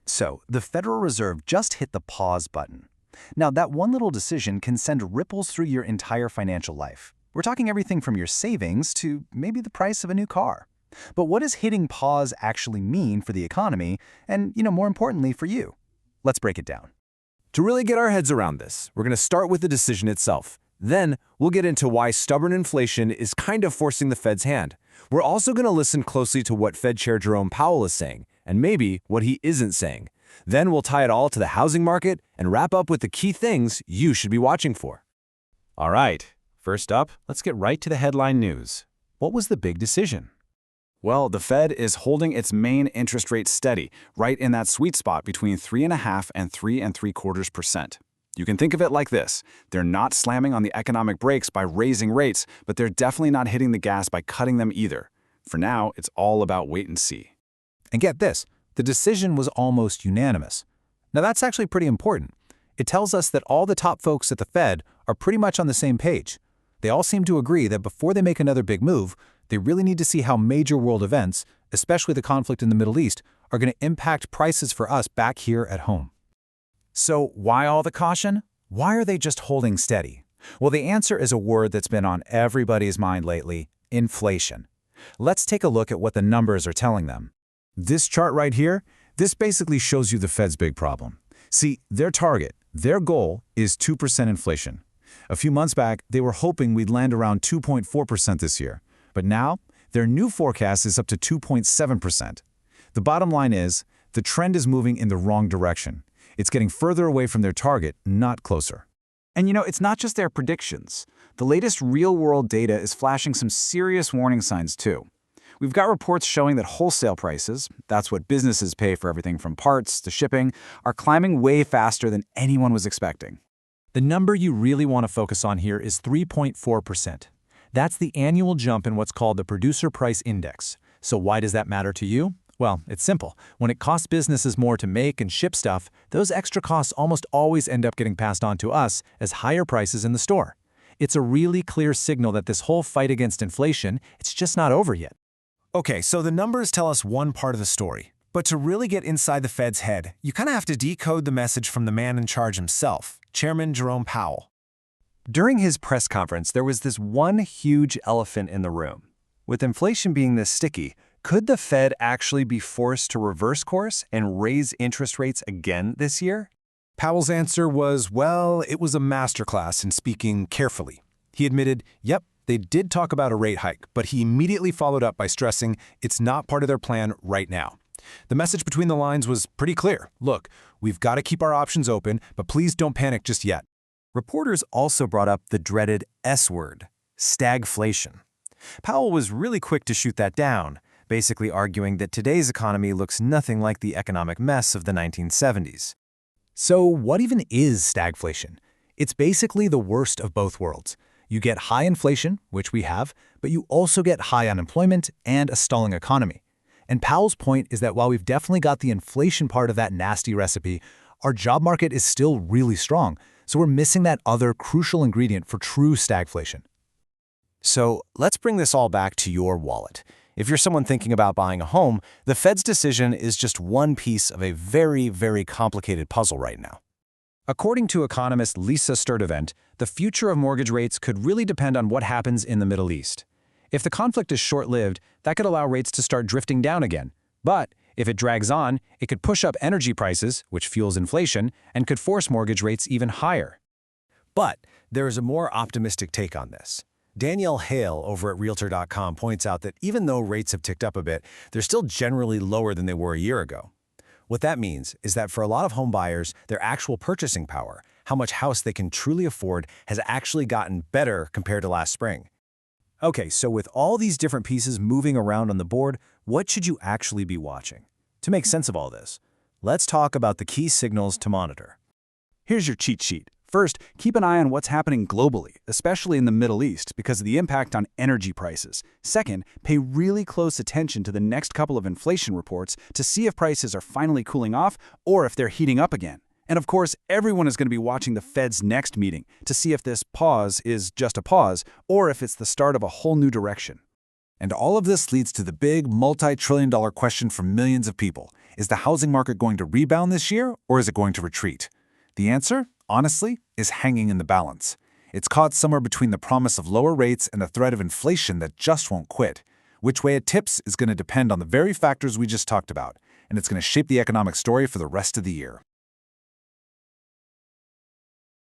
So, the Federal Reserve just hit the pause button. Now, that one little decision can send ripples through your entire financial life. We're talking everything from your savings to maybe the price of a new car. But what does hitting pause actually mean for the economy and, more importantly, for you? Let's break it down. To really get our heads around this, we're going to start with the decision itself. Then, we'll get into why stubborn inflation is kind of forcing the Fed's hand. We're also going to listen closely to what Fed Chair Jerome Powell is saying, and maybe what he isn't saying. Then we'll tie it all to the housing market and wrap up with the key things you should be watching for. All right, first up, let's get right to the headline news. What was the big decision? Well, the Fed is holding its main interest rate steady, right in that sweet spot between 3.5% and 3.75%. You can think of it like this. They're not slamming on the economic brakes by raising rates, but they're definitely not hitting the gas by cutting them either. For now, it's all about wait and see. And get this, the decision was almost unanimous. Now that's actually pretty important. It tells us that all the top folks at the Fed are pretty much on the same page. They all seem to agree that before they make another big move, they really need to see how major world events, especially the conflict in the Middle East, are going to impact prices for us back here at home. So why all the caution? Why are they just holding steady? Well, the answer is a word that's been on everybody's mind lately: inflation. Let's take a look at what the numbers are telling them. This chart right here, this basically shows you the Fed's big problem. See, their target, their goal is 2% inflation. A few months back, they were hoping we'd land around 2.4% this year. But now, their new forecast is up to 2.7%. The bottom line is, the trend is moving in the wrong direction. It's getting further away from their target, not closer. And it's not just their predictions. The latest real-world data is flashing some serious warning signs too. We've got reports showing that wholesale prices, that's what businesses pay for everything from parts to shipping, are climbing way faster than anyone was expecting. The number you really want to focus on here is 3.4%. That's the annual jump in what's called the Producer Price Index. So why does that matter to you? Well, it's simple. When it costs businesses more to make and ship stuff, those extra costs almost always end up getting passed on to us as higher prices in the store. It's a really clear signal that this whole fight against inflation, it's just not over yet. Okay, so the numbers tell us one part of the story. But to really get inside the Fed's head, you kind of have to decode the message from the man in charge himself, Chairman Jerome Powell. During his press conference, there was this one huge elephant in the room. With inflation being this sticky, could the Fed actually be forced to reverse course and raise interest rates again this year? Powell's answer was, well, it was a masterclass in speaking carefully. He admitted, yep, they did talk about a rate hike, but he immediately followed up by stressing it's not part of their plan right now. The message between the lines was pretty clear. Look, we've got to keep our options open, but please don't panic just yet. Reporters also brought up the dreaded S word, stagflation. Powell was really quick to shoot that down, basically arguing that today's economy looks nothing like the economic mess of the 1970s. So what even is stagflation? It's basically the worst of both worlds. You get high inflation, which we have, but you also get high unemployment and a stalling economy. And Powell's point is that while we've definitely got the inflation part of that nasty recipe, our job market is still really strong, so we're missing that other crucial ingredient for true stagflation. So let's bring this all back to your wallet. If you're someone thinking about buying a home, the Fed's decision is just one piece of a very, very complicated puzzle right now. According to economist Lisa Sturdivant, the future of mortgage rates could really depend on what happens in the Middle East. If the conflict is short-lived, that could allow rates to start drifting down again. But if it drags on, it could push up energy prices, which fuels inflation, and could force mortgage rates even higher. But there is a more optimistic take on this. Danielle Hale over at Realtor.com points out that even though rates have ticked up a bit, they're still generally lower than they were a year ago. What that means is that for a lot of home buyers, their actual purchasing power, how much house they can truly afford, has actually gotten better compared to last spring. Okay, so with all these different pieces moving around on the board, what should you actually be watching? To make sense of all this, let's talk about the key signals to monitor. Here's your cheat sheet. First, keep an eye on what's happening globally, especially in the Middle East, because of the impact on energy prices. Second, pay really close attention to the next couple of inflation reports to see if prices are finally cooling off or if they're heating up again. And of course, everyone is going to be watching the Fed's next meeting to see if this pause is just a pause or if it's the start of a whole new direction. And all of this leads to the big multi-trillion-dollar question for millions of people. Is the housing market going to rebound this year, or is it going to retreat? The answer, honestly, is hanging in the balance. It's caught somewhere between the promise of lower rates and the threat of inflation that just won't quit. Which way it tips is going to depend on the very factors we just talked about, and it's going to shape the economic story for the rest of the year.